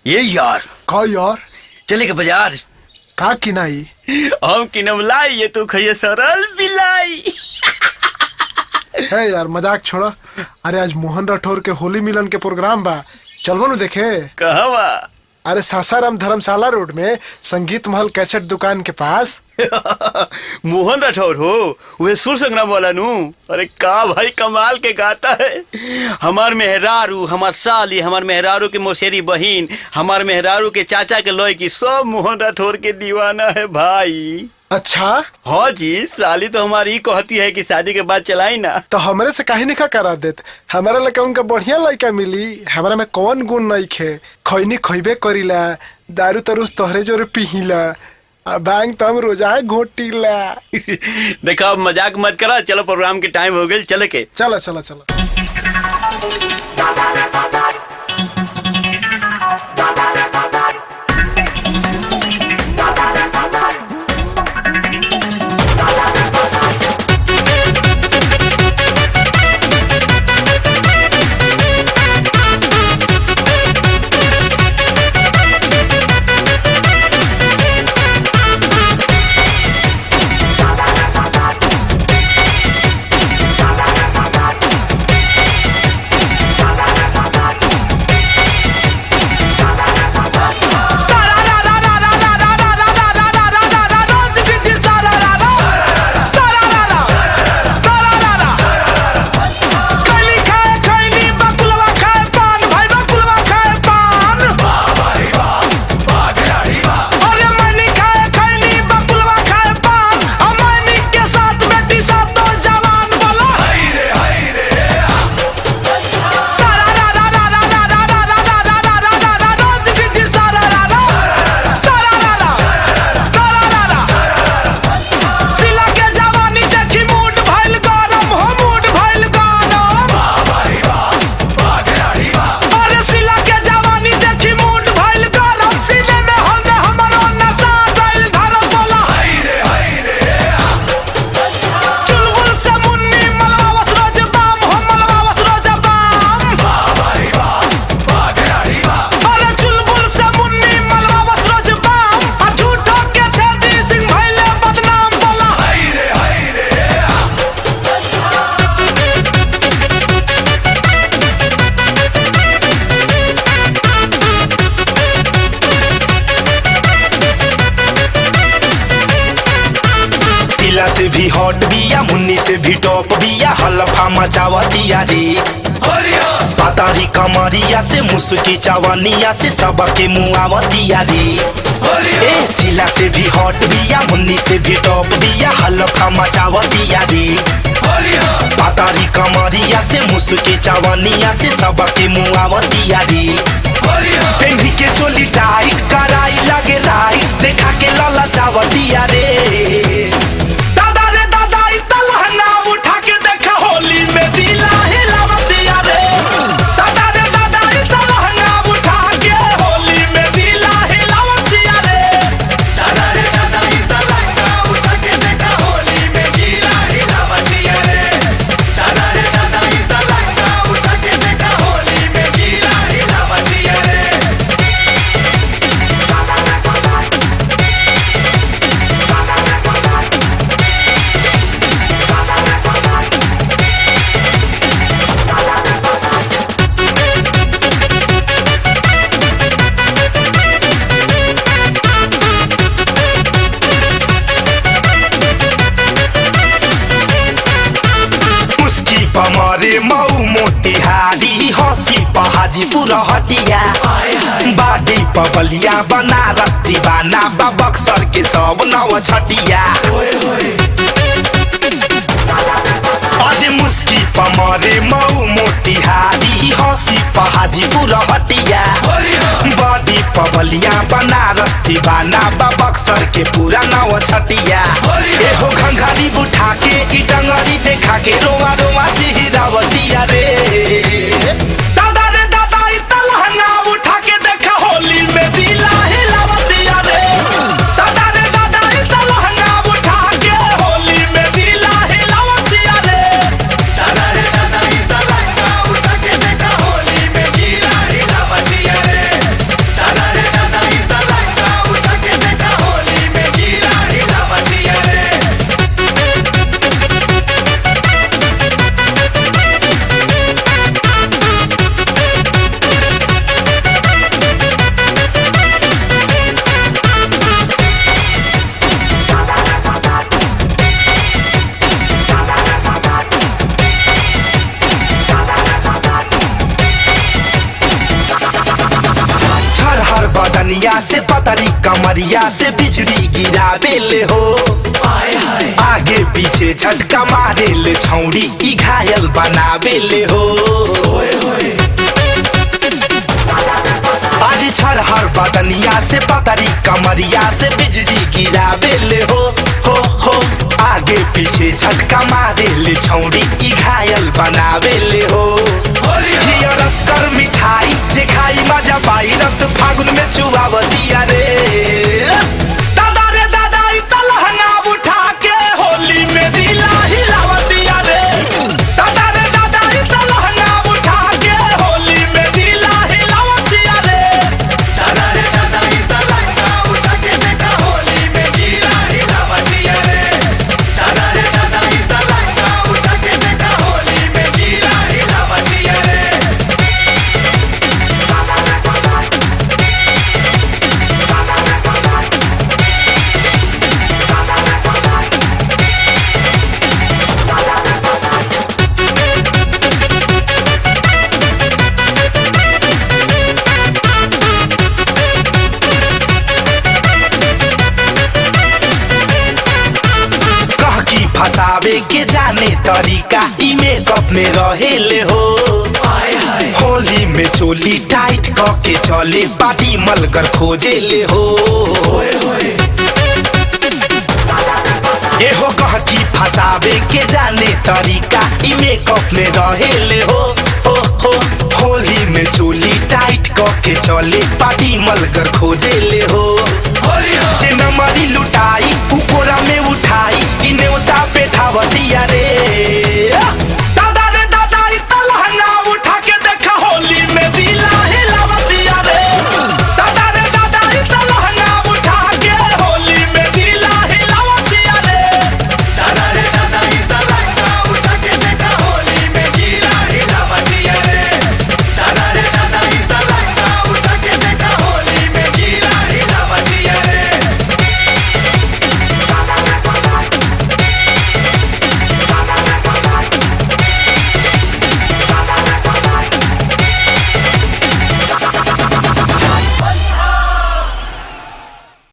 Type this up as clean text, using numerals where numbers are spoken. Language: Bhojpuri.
ये यार का यार चले के बाजार का किनाई हम किनमलाई ये तू खइए सरल बिलाई। है यार मजाक छोड़ो। अरे आज मोहन राठौर के होली मिलन के प्रोग्राम बा, चलबो न देखे। कहवा? अरे सासाराम धर्मशाला रोड में संगीत महल कैसेट दुकान के पास। मोहन राठौर हो वह सुर संग्राम वाला नू। अरे का भाई कमाल के गाता है। हमार मेहरारू, हमार साली, हमार मेहरारू के मौसेरी बहिन, हमार मेहरारू के चाचा के लोई की सब मोहन राठौर के दीवाना है भाई। अच्छा हाँ जी, साली तो हमारी कहती है कि शादी के बाद चलाई ना। तो हमरे से काहे निका करा देत। हमारा लड़का उनका बढ़िया लड़का मिली। हमारा में कौन गुण नहीं खे। खैनी खैबे करीला, दारू तरुस तोहरे जोरे पीला, भांग तो हम रोजा घोटीला। देखा अब मजाक मत करा। चलो प्रोग्राम के टाइम हो गए, चले के। चलो चलो चलो। से भी हॉट बिया, मुन्नी से भी टॉप बिया, हलफा मचावतिया रे। पातारी कमरिया से मुस्की चवनिया से सबके मुआवतिया रे। ए सिला से भी हॉट बिया, मुन्नी से भी टॉप बिया, हलफा मचावतिया रे। पातारी कमरिया से मुस्की चवनिया से सबके मुआवतिया रे। पेंधी के चोली टाइट कराई लगे राइट, देखा के लला चावतिया रे। पमरे मऊ मोतिहारी हंसी पहाजीपुर हटिया, बाडी पबलिया बनारस दीवाना बा बक्सर के सब नव छटिया। अजे मुस्की पमरे मऊ मोतिहारी हंसी पहाजीपुर हटिया, बाडी पबलिया बनारस दीवाना बा बक्सर के पूरा नव छटिया। एहो घंघरी उठा के ई डंगरी देखा के रोआ रोआ सिहरावतिया रे। दादा रे दादा ई तलहंगा उठा के देखा होली में दिला हिलावतिया रे। दादा रे दादा ई तलहंगा उठा के होली में दिला हिलावतिया रे। दादा रे दादा ई तलहंगा उठा के देखा होली में दिला हिलावतिया रे। दादा बदनिया से पतरी कमरिया से बिजली गिरावे ले हो आगे पीछे झटका मारे ले छौड़ी ई घायल बनावे ले हो आज छरहर बदनिया से पतरी कमरिया से बिजली गिरावे ले हो आगे पीछे झटका मारे ले छौड़ी ई घायल बनावे ले हो रस कर मिठाई जे खाई मजा पाई रस फागुन में चुआवतिया रे दादा रे दादा ई तलहंगा उठा के होली में दिला हिलावतिया रे दादा रे दादा ई तलहंगा उठा के होली में दिला हिलावतिया रे दादा रे दादा ई तलहंगा उठा के देखा होली में दिला हिलावतिया रे दादा रे दादा ई तलहंगा उठा के देखा होली में दिला हिलावतिया रे फसावे के जाने तरीका ई मेकअप में रहेले हो होली में चोली टाइट क के चले पार्टी मलगर खोजे ले हो ये हो कह की फसावे के जाने तरीका ई मेकअप में रहेले हो होली में चोली टाइट क के चले पार्टी मलगर खोजे ले हो जे नमरी लुटा